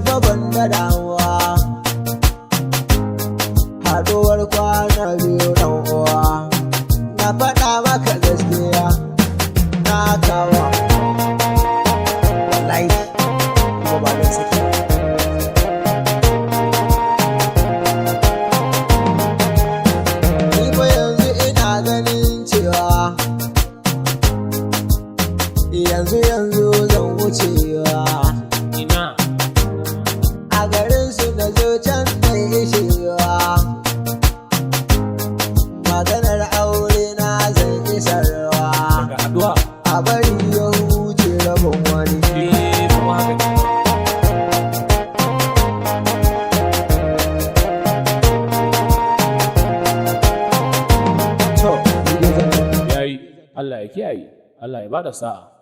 fa ban da damuwa, haɗuwar kwana biyu ɗan uwa, na faɗa maka gaskiya na kawo wallahi ko ba da saki. Ni fa yanzu ina ganin cewa yanzu zan wucewa ina a garin su na zo can mai ishewa, maganar aure na zan isarwa, daga addu'a a bari ya huce rabin wani. kuma haka ne. To, ni dai zan Yayi Allah ya kiyaye, Allah ya bada sa'a.